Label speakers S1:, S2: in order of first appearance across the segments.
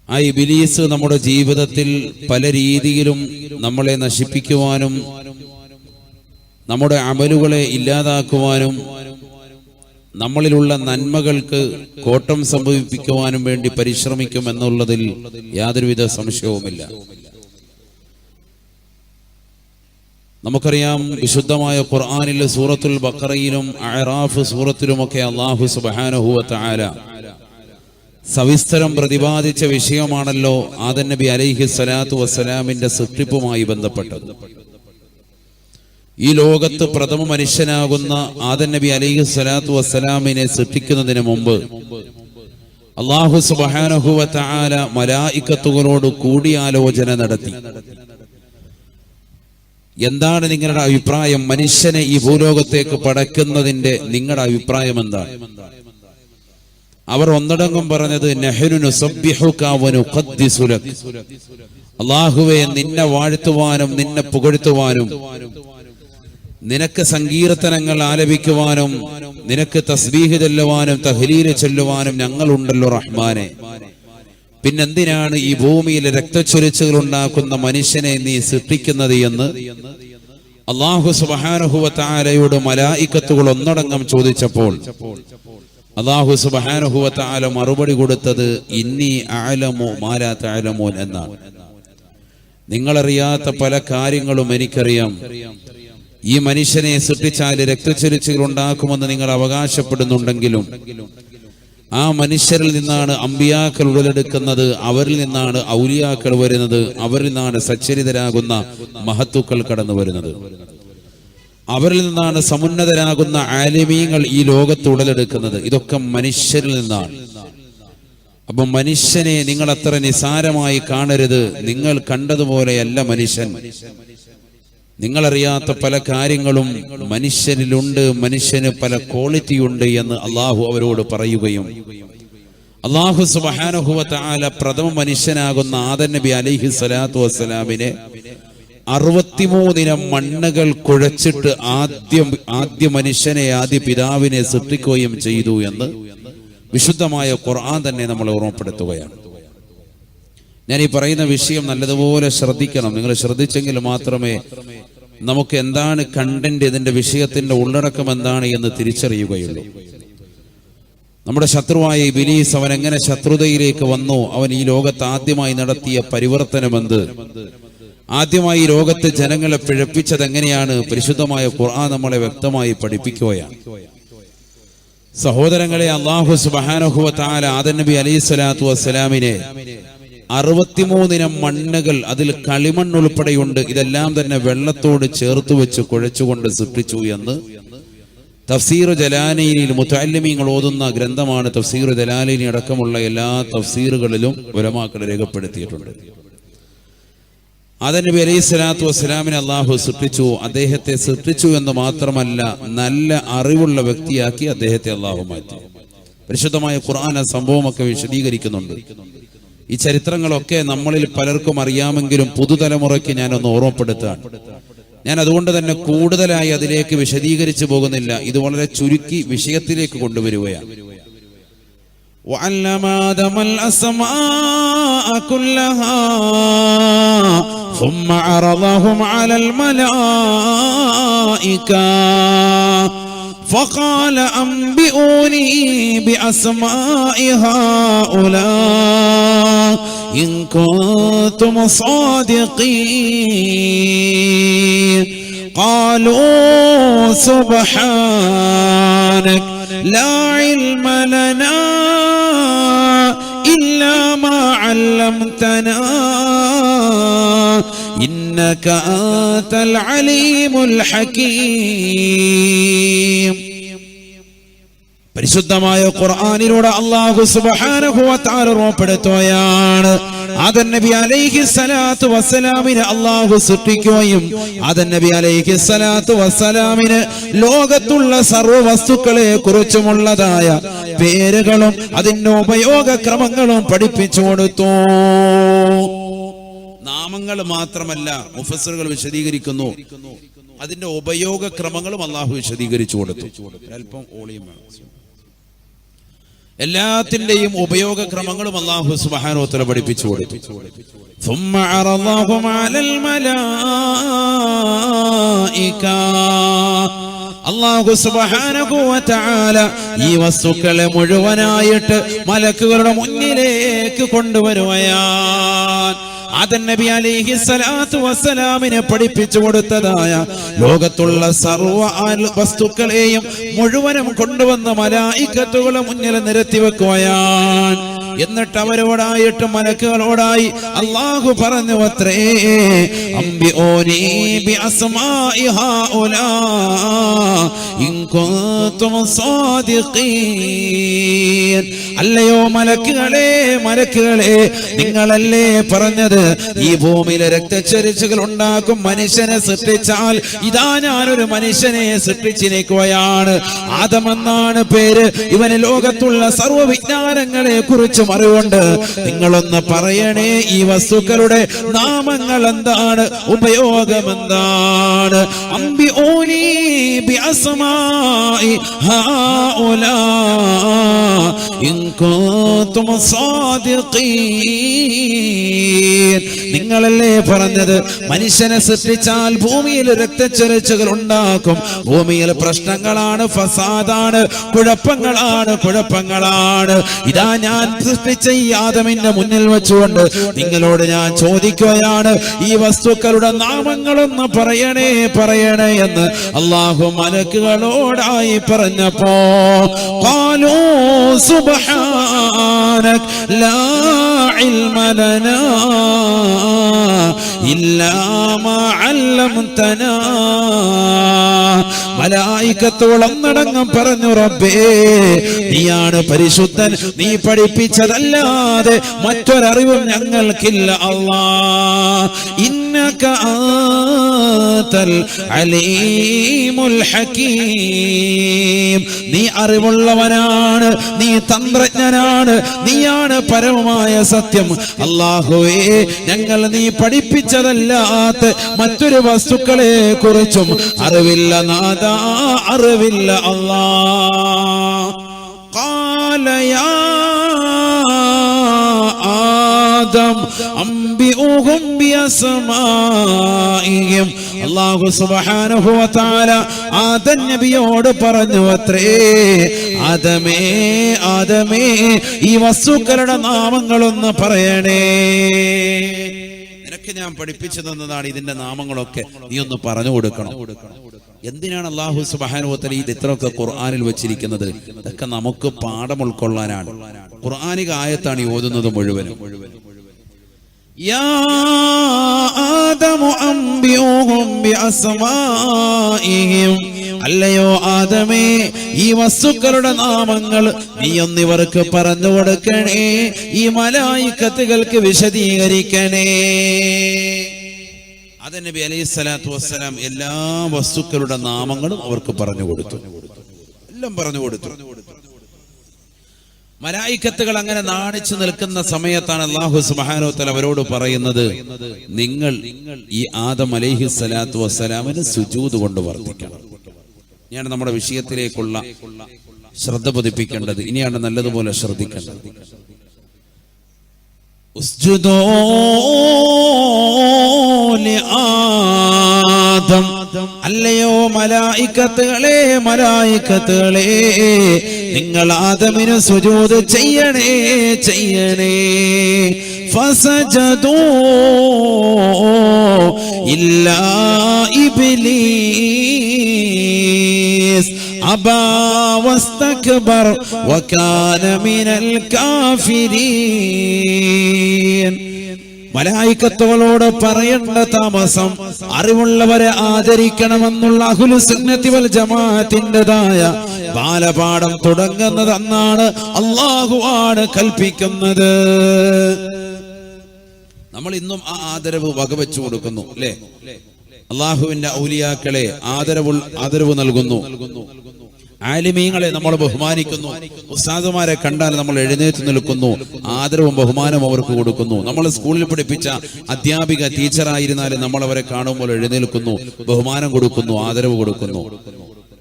S1: ആ ഇബ്ലീസ് നമ്മുടെ ജീവിതത്തിൽ പല രീതിയിലും നമ്മളെ നശിപ്പിക്കുവാനും നമ്മുടെ അമലുകളെ ഇല്ലാതാക്കുവാനും നമ്മളിലുള്ള നന്മകൾക്ക് കോട്ടം സംഭവിപ്പിക്കുവാനും വേണ്ടി പരിശ്രമിക്കുമെന്നുള്ളതിൽ യാതൊരുവിധ സംശയവുമില്ല. നമുക്കറിയാം, വിശുദ്ധമായ ഖുർആനിൽ സൂറത്തുൽ ബഖറയിലും അഅറാഫ് സൂറത്തിലുമൊക്കെ അല്ലാഹു സുബ്ഹാനഹു വ തആല സവിസ്തരം പ്രതിപാദിച്ച വിഷയമാണല്ലോ ആദം നബി അലൈഹി സ്വലാത്തു വസ്സലാമിന്റെ സൃഷ്ടിപ്പുമായി ബന്ധപ്പെട്ടത്. ഈ ലോകത്ത് പ്രഥമ മനുഷ്യനാകുന്ന ആദം നബി അലൈഹി സ്വലാത്തു വസ്സലാമിനെ സൃഷ്ടിക്കുന്നതിന് മുമ്പ് അല്ലാഹു സുബ്ഹാനഹു വ തആല മലായികത്തുകളോട് കൂടിയാലോചന നടത്തി. എന്താണ് നിങ്ങളുടെ അഭിപ്രായം? മനുഷ്യനെ ഈ ഭൂലോകത്തേക്ക് പടക്കുന്നതിന്റെ നിങ്ങളുടെ അഭിപ്രായം എന്താണ്? അവർ ഒന്നടങ്കം പറഞ്ഞത് നഹ്നു നുസബ്ബിഹുക വ നുഖദ്ദിസു ലക്, അല്ലാഹുവേ, നിന്നെ വാഴ്ത്തുവാനും നിന്നെ പുകഴ്ത്തുവാനും നിനക്ക് സങ്കീർത്തനങ്ങൾ ആലപിക്കുവാനും നിനക്ക് തസ്ബീഹ് ചൊല്ലുവാനും തഹ്ലീൽ ചൊല്ലുവാനും ഞങ്ങളുണ്ടല്ലോ റഹ്മാനെ. പിന്നെന്തിനാണ് ഈ ഭൂമിയിൽ രക്തച്ചൊരിച്ചുകൾ ഉണ്ടാക്കുന്ന മനുഷ്യനെ നീ സൃഷ്ടിക്കുന്നത് എന്ന് അല്ലാഹു സുബ്ഹാനഹു വ തആലയോട് മലായികത്തുകൾ ഒന്നടങ്കം ചോദിച്ചപ്പോൾ അല്ലാഹു സുബ്ഹാനഹു വ തആല മറുപടി കൊടുത്തത് ഇന്നി അഅലമു മാ ലാ തഅലമൂൻ എന്നാണ്. നിങ്ങളറിയാത്ത പല കാര്യങ്ങളും എനിക്കറിയാം. ഈ മനുഷ്യനെ സൃഷ്ടിച്ചാൽ രക്തച്ചൊരിച്ചുകൾ ഉണ്ടാക്കുമെന്ന് നിങ്ങൾ അവകാശപ്പെടുന്നുണ്ടെങ്കിലും ആ മനുഷ്യരിൽ നിന്നാണ് അമ്പിയാക്കൾ ഉടലെടുക്കുന്നത്, അവരിൽ നിന്നാണ് ഔലിയാക്കൾ വരുന്നത്, അവരിൽ നിന്നാണ് സച്ചരിതരാകുന്ന മഹത്തുക്കൾ കടന്നു വരുന്നത്, അവരിൽ നിന്നാണ് സമുന്നതരാകുന്ന ആലിമീങ്ങൾ ഈ ലോകത്ത് ഉടലെടുക്കുന്നത്. ഇതൊക്കെ മനുഷ്യരിൽ നിന്നാണ്. അപ്പൊ മനുഷ്യനെ നിങ്ങൾ അത്ര നിസാരമായി കാണരുത്. നിങ്ങൾ കണ്ടതുപോലെയല്ല മനുഷ്യൻ. നിങ്ങളറിയാത്ത പല കാര്യങ്ങളും മനുഷ്യനിലുണ്ട്, മനുഷ്യന് പല ക്വാളിറ്റിയുണ്ട് എന്ന് അള്ളാഹു അവരോട് പറയുകയും അള്ളാഹു സുബ്ഹാനഹു വ തആല പ്രഥമ മനുഷ്യനാകുന്ന ആദം നബി അലൈഹി സ്വലാത്തു വസ്സലാമിനെ 63 ഇനം മണ്ണുകൾ കുഴച്ചിട്ട് ആദ്യ മനുഷ്യനെ, ആദ്യ പിതാവിനെ സൃഷ്ടിക്കുകയും ചെയ്തു എന്ന് വിശുദ്ധമായ ഖുർആൻ തന്നെ നമ്മളെ ഓർമ്മപ്പെടുത്തുകയാണ്. ഞാൻ ഈ പറയുന്ന വിഷയം നല്ലതുപോലെ ശ്രദ്ധിക്കണം. നിങ്ങൾ ശ്രദ്ധിച്ചെങ്കിൽ മാത്രമേ നമുക്ക് എന്താണ് കണ്ടന്റ്, ഇതിന്റെ വിഷയത്തിന്റെ ഉള്ളടക്കം എന്താണ് എന്ന് തിരിച്ചറിയുകയുള്ളൂ. നമ്മുടെ ശത്രുവായ ഇബ്ലീസ് അവൻ എങ്ങനെ ശത്രുതയിലേക്ക് വന്നു, അവൻ ഈ ലോകത്ത് ആദ്യമായി നടത്തിയ പരിവർത്തനമെന്ത്, ആദ്യമായി ലോകത്ത് ജനങ്ങളെ പിഴപ്പിച്ചത് എങ്ങനെയാണ്, പരിശുദ്ധമായ ഖുർആൻ നമ്മളെ വ്യക്തമായി പഠിപ്പിക്കുകയാണ്. സഹോദരങ്ങളെ, അല്ലാഹു സുബ്ഹാനഹു വ തആല ആദം നബി അലൈഹി സ്വലാത്തു വസ്സലാമിനെ 63 ഇനം മണ്ണുകൾ, അതിൽ കളിമണ്ണ് ഉൾപ്പെടെയുണ്ട്, ഇതെല്ലാം തന്നെ വെള്ളത്തോട് ചേർത്ത് വെച്ച് കുഴച്ചുകൊണ്ട് സൃഷ്ടിച്ചു എന്ന് തഫ്സീർ ജലാലൈനിൽ മുതഅല്ലിമീങ്ങൾ ഓതുന്ന ഗ്രന്ഥമാണ്. തഫ്സീർ ജലാലൈനി അടക്കമുള്ള എല്ലാ തഫ്സീറുകളിലും ഉലമാക്കൾ രേഖപ്പെടുത്തിയിട്ടുണ്ട്. ആദം നബി അലൈഹി സ്വലാത്തു വസ്സലാമിനെ അല്ലാഹു സൃഷ്ടിച്ചു. അദ്ദേഹത്തെ സൃഷ്ടിച്ചു എന്ന് മാത്രമല്ല, നല്ല അറിവുള്ള വ്യക്തിയാക്കി അദ്ദേഹത്തെ അല്ലാഹു മാറ്റി. പരിശുദ്ധമായ ഖുർആൻ ആ സംഭവമൊക്കെ വിശദീകരിക്കുന്നുണ്ട്. ഈ ചരിത്രങ്ങളൊക്കെ നമ്മളിൽ പലർക്കും അറിയാമെങ്കിലും പുതുതലമുറയ്ക്ക് ഞാനൊന്ന് ഓർമ്മപ്പെടുത്താൻ. ഞാൻ അതുകൊണ്ട് തന്നെ കൂടുതലായി അതിലേക്ക് വിശദീകരിച്ചു പോകുന്നില്ല. ഇത് വളരെ ചുരുക്കി വിഷയത്തിലേക്ക് കൊണ്ടുവരികയാണ്. وعلم آدم الأسماء كلها ثم عرضهم على الملائكة فقال أنبئوني بأسماء هؤلاء إن كنتم صادقين قالوا سبحانك لا علم لنا إلا ما علمتنا إنك أنت العليم الحكيم. പരിശുദ്ധമായ ഖുർആനിലൂടെ അല്ലാഹു സുബ്ഹാനഹു വ തആല ഓർമ്മപ്പെടുത്തുകയാണ്, ആദം നബി അലൈഹി സ്വലാത്തു വസ്സലാമിനെ അല്ലാഹു സൃഷ്ടിക്കുകയും ആദം നബി അലൈഹി സ്വലാത്തു വസ്സലാമിന് ലോകത്തുള്ള സർവ്വ വസ്തുക്കളെ കുറിച്ചുമുള്ളതായ പേരുകളും അതിന്റെ ഉപയോഗക്രമങ്ങളും പഠിപ്പിച്ചു കൊടുത്തു. നാമങ്ങൾ മാത്രമല്ല, മുഫസ്സിറുകൾ വിശദീകരിക്കുന്നു, അതിന്റെ ഉപയോഗക്രമങ്ങളും അല്ലാഹു വിശദീകരിച്ചു കൊടുത്തു. അല്പം ഓളിയം വേണം. എല്ലാത്തിന്റെയും ഉപയോഗക്രമങ്ങളും അല്ലാഹു സുബ്ഹാനഹു വ തആല പഠിപ്പിച്ചു കൊടുത്തു. ثم عرضهم على الملائكة അല്ലാഹു സുബ്ഹാനഹു വ തആല ഈ വസ്തുക്കളെ മുഴുവനായിട്ട് മലക്കുകളുടെ മുന്നിലേക്ക് കൊണ്ടുവരുകയാണ്. ആദം നബി അലൈഹി സ്വലാത്തു വസ്സലാമിനെ പഠിപ്പിച്ചു കൊടുത്തതായ ലോകത്തുള്ള സർവ്വ വസ്തുക്കളെയും മുഴുവനും കൊണ്ടുവന്ന് മലായികത്തുകളുടെ മുന്നിൽ നിരത്തി വെക്കുകയാണ്. എന്നിട്ട് അവരോടായിട്ട് മലക്കുകളോടായി അല്ലാഹു പറഞ്ഞു അത്രേ, അംബിഊനി ബിഅസ്മാഇ ഹൗലാ ഇൻ കുൻതും സാദിഖീൻ. അല്ലയോ മലക്കുകളെ, നിങ്ങളല്ലേ പറഞ്ഞത് ഈ ഭൂമിയിലെ രക്തച്ചൊരിച്ചിലുകൾ ഉണ്ടാക്കും മനുഷ്യനെ സൃഷ്ടിച്ചാൽ ഇതാ ഞാനൊരു മനുഷ്യനെ സൃഷ്ടിച്ചിരിക്കുകയാണ്. ആദമെന്നാണ് പേര്. ഇവന് ലോകത്തുള്ള സർവ്വ വിജ്ഞാനങ്ങളെ കുറിച്ചും അറിവുണ്ട്. നിങ്ങളൊന്ന് പറയണേ, ഈ വസ്തുക്കളുടെ നാമങ്ങൾ എന്താണ്, ഉപയോഗം എന്താണ്? അംബിഊനി ബിഅസ്മാഇ ഹൗലാ ഇൻ കുൻതും സാദിഖീൻ. നിങ്ങളല്ലേ പറഞ്ഞത് മനുഷ്യനെ സൃഷ്ടിച്ചാൽ ഭൂമിയിൽ രക്തച്ചൊരിച്ചിലുകൾ ഉണ്ടാക്കും, ഭൂമിയിൽ പ്രശ്നങ്ങളാണ്, ഫസാദാണ്, കുഴപ്പങ്ങളാണ്. ഇതാ ഞാൻ സൃഷ്ടിച്ച ഈ ആദമിന്റെ മുന്നിൽ വെച്ചുകൊണ്ട് നിങ്ങളോട് ഞാൻ ചോദിക്കുകയാണ്, ഈ വസ്തുക്കളുടെ നാമങ്ങളൊന്ന് പറയണേ എന്ന് അല്ലാഹു മലക്കുകളോടായി പറഞ്ഞപ്പോ ഖാലൂ സുബ്ഹാനക ലാ ഇൽമ ലനാ ഇല്ലാ മാ അല്ലംതനാ. മലായികത്തോളൊന്നടങ്കം പറഞ്ഞു, റബ്ബേ നീയാണ് പരിശുദ്ധൻ, നീ പഠിപ്പിച്ചതല്ലാതെ മറ്റൊരറിവും ഞങ്ങൾക്കില്ല. അല്ലാഹ് ഇന്നക അൻതൽ അലീമുൽ ഹകീം. നീ അറിവുള്ളവനാണ്, നീ തന്ത്രജ്ഞനാണ്, നീയാണ് പരമമായ സത്യം. അല്ലാഹുവേ, ഞങ്ങൾ നീ പഠിപ്പിച്ചതല്ലാത്ത മറ്റൊരു വസ്തുക്കളെ കുറിച്ചും അറിവില്ല നാദാ, അറിവില്ല. അല്ലാഹ് ഖാല യാ ആദം അംബിഊഹും ബിഅസ്മാഇഹിം. അല്ലാഹു സുബ്ഹാനഹു വ തആല ആദം നബിയോട് പറഞ്ഞു അത്രേ, ആദമേ ഈ വസ്തുക്കളുടെ നാമങ്ങളൊന്ന് പറയണേ. നിനക്ക് ഞാൻ പഠിപ്പിച്ചു തന്നതാണ് ഇതിന്റെ നാമങ്ങളൊക്കെ, നീ ഒന്ന് പറഞ്ഞു കൊടുക്കണം. എന്തിനാണ് അല്ലാഹു സുബ്ഹാനഹു വ തആല ഇത്രയൊക്കെ ഖുർആനിൽ വെച്ചിരിക്കുന്നത്? ഇതൊക്കെ നമുക്ക് പാഠം ഉൾക്കൊള്ളാനാണ്. ഖുർആനിക ആയത്താണ് ഈ ഓതുന്നത് മുഴുവനും. യാ ആദമു അംബിഊഹും ബിഅസ്മാഇഹിം. അല്ലയോ ആദമേ, ഈ വസ്തുക്കളുടെ നാമങ്ങൾ നീ ഒന്നിവർക്ക് പറഞ്ഞു കൊടുക്കണേ, ഈ മലായികത്തുകൾക്ക് വിശദീകരിക്കണേ. ആദം നബി അലൈഹി സ്വലാത്തു വസ്സലാം എല്ലാ വസ്തുക്കളുടെ നാമങ്ങളും അവർക്ക് പറഞ്ഞു കൊടുത്തു, എല്ലാം പറഞ്ഞു കൊടുത്തു. മലായികത്തുകൾ അങ്ങനെ നാണിച്ചു നിൽക്കുന്ന സമയത്താണ് അല്ലാഹു സുബ്ഹാനഹു വ തആല അവരോട് പറയുന്നത്, നിങ്ങൾ ഈ ആദം അലൈഹി സ്വലാത്തു വസ്സലാമിന് സുജൂദ് കൊണ്ട് വർദ്ധിക്കണം. ഇനിയാണ് നമ്മുടെ വിഷയത്തിലേക്കുള്ള ശ്രദ്ധ പതിപ്പിക്കേണ്ടത്. ഇനിയാണ് നല്ലതുപോലെ ശ്രദ്ധിക്കേണ്ടത്. ഉസ്ജുദൂ ലിആദം. അല്ലയോ മലായികത്തുകളെ, നിങ്ങൾ ആദമിന് സുജൂദ് ചെയ്യണേ. ഫസജദൂ ഇല്ലാ ഇബ്ലീസ് അബാ വസ്തക്ബർ വകാന മിനൽ കാഫിരീൻ. മലായികത്തുകളോട് പറയേണ്ട താമസം, അറിവുള്ളവരെ ആദരിക്കണമെന്നുള്ള അഹ്ലു സുന്നത്തി വൽ ജമാഅത്തിൻ്റെതായ ബാലപാഠം തുടങ്ങുന്നത് അന്നാണ്. അല്ലാഹു ആണ് കൽപ്പിക്കുന്നത്. നമ്മൾ ഇന്നും ആ ആദരവ് വകവെച്ചു കൊടുക്കുന്നു, അല്ലേ? അല്ലാഹുവിന്റെ ഔലിയാക്കളെ ആദരവ് നൽകുന്നു. ആലിമീങ്ങളെ നമ്മൾ ബഹുമാനിക്കുന്നു. ഉസ്താദുമാരെ കണ്ടാൽ നമ്മൾ എഴുന്നേറ്റ് നിൽക്കുന്നു, ആദരവും ബഹുമാനവും അവർക്ക് കൊടുക്കുന്നു. നമ്മൾ സ്കൂളിൽ പഠിപ്പിച്ച അധ്യാപിക ടീച്ചറായിരുന്നാലും നമ്മൾ അവരെ കാണുമ്പോൾ എഴുന്നേൽക്കുന്നു, ബഹുമാനം കൊടുക്കുന്നു, ആദരവ് കൊടുക്കുന്നു.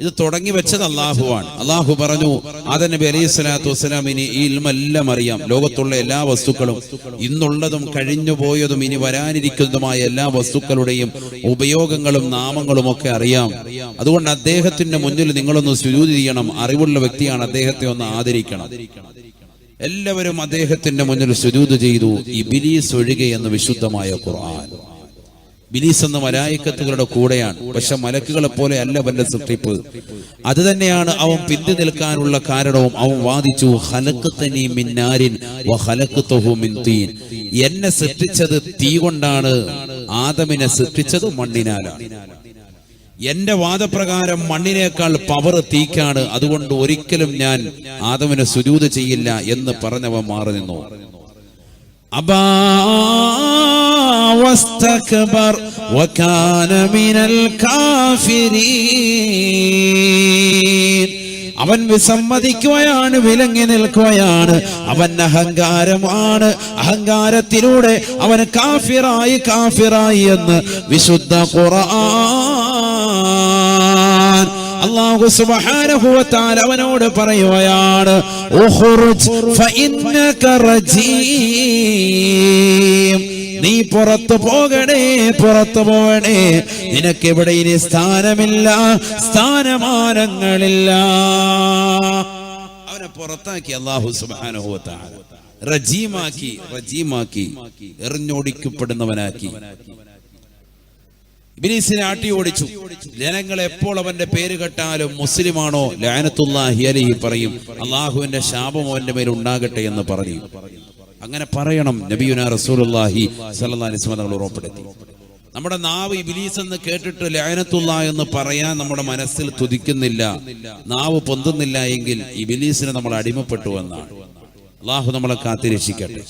S1: ഇത് തുടങ്ങി വെച്ചത് അള്ളാഹുവാണ്. അള്ളാഹു പറഞ്ഞു ആദം നബി അലൈഹി സ്വലാത്തു വസ്സലാമിന് ഈ ഇൽമെല്ലാം അറിയാം. ലോകത്തുള്ള എല്ലാ വസ്തുക്കളും, ഇന്നുള്ളതും കഴിഞ്ഞു പോയതും ഇനി വരാനിരിക്കുന്നതുമായ എല്ലാ വസ്തുക്കളുടെയും ഉപയോഗങ്ങളും നാമങ്ങളും ഒക്കെ അറിയാം. അതുകൊണ്ട് അദ്ദേഹത്തിന്റെ മുന്നിൽ നിങ്ങളൊന്ന് സുജൂദ് ചെയ്യണം. അറിവുള്ള വ്യക്തിയാണ്, അദ്ദേഹത്തെ ഒന്ന് ആദരിക്കണം. എല്ലാവരും അദ്ദേഹത്തിന്റെ മുന്നിൽ സുജൂദ് ചെയ്തു, ഇബ്ലീസ് ഒഴികെ എന്ന് വിശുദ്ധമായ ഖുർആൻ. ഇബ്ലീസ് എന്ന മലായിക്കത്തുകളുടെ കൂടെയാണ്, പക്ഷെ മലക്കുകളെ പോലെ അല്ല അവന്റെ സൃഷ്ടിപ്പ്. അത് തന്നെയാണ് അവൻ പിന്തി നിൽക്കാനുള്ള കാരണവും. അവൻ വാദിച്ചു, ഖലഖ്തനി മിൻ നാരിൻ വഖലഖ്തഹു മിൻ തീൻ, എന്നെ സൃഷ്ടിച്ചത് തീ കൊണ്ടാണ്, ആദമിനെ സൃഷ്ടിച്ചത് മണ്ണിനാലാണ്. എന്റെ വാദപ്രകാരം മണ്ണിനേക്കാൾ പവർ തീക്കാണ്, അതുകൊണ്ട് ഒരിക്കലും ഞാൻ ആദമിനെ സുജൂദ് ചെയ്യില്ല എന്ന് പറഞ്ഞവൻ മാറി നിന്നു. അബാ വസ്തക്ബർ വകാന മിനൽ കാഫിരീൻ, അവൻ വിസമ്മതിക്കുകയാണ്, വിലങ്ങി നിൽക്കുകയാണ്. അവൻ അഹങ്കാരമാണ്, അഹങ്കാരത്തിലൂടെ അവൻ കാഫിറായി എന്ന് വിശുദ്ധ ഖുർആൻ. അല്ലാഹു സുബ്ഹാനഹു വ തആല അവനോട് പറയുകയാണ്, ഉഖ്റുജ് ഫഇന്നക റജീം, നീ പുറത്തു പോകണേ, പുറത്തു പോകണേ, നിനക്ക് ഇവിടെ ഇനി സ്ഥാനമില്ല, സ്ഥാനമാനങ്ങളില്ല. അവനെ പുറത്താക്കി അല്ലാഹു സുബ്ഹാനഹു വ തആല, റജീമാക്കി, എറിഞ്ഞോടിക്കപ്പെടുന്നവനാക്കി. ഇബ്ലീസിനെ ആട്ടി ഓടിച്ചു. ജനങ്ങൾ എപ്പോൾ അവന്റെ പേര് കേട്ടാലും മുസ്ലിമാണോ ലഅനത്തുല്ലാഹി അലൈഹി പറയും, അള്ളാഹുവിന്റെ ശാപം അവന്റെ മേൽ ഉണ്ടാകട്ടെ എന്ന് പറയും. അങ്ങനെ പറയണം. നബിയുനാ റസൂലുള്ളാഹി സ്വല്ലല്ലാഹി അലൈഹി വസല്ലം തങ്ങൾ ഉറപ്പെടുത്തി. നമ്മുടെ നാവ് ഇബ്ലീസ് എന്ന് കേട്ടിട്ട് ലഅനത്തുല്ലാഹി എന്ന് പറയാൻ നമ്മുടെ മനസ്സിൽ തുതിക്കുന്നില്ല, നാവ് പൊന്തുന്നില്ല എങ്കിൽ ഇബ്ലീസിന് നമ്മൾ അടിമപ്പെട്ടു എന്നാണ്. അള്ളാഹു നമ്മളെ കാത്തിരക്ഷിക്കട്ടെ.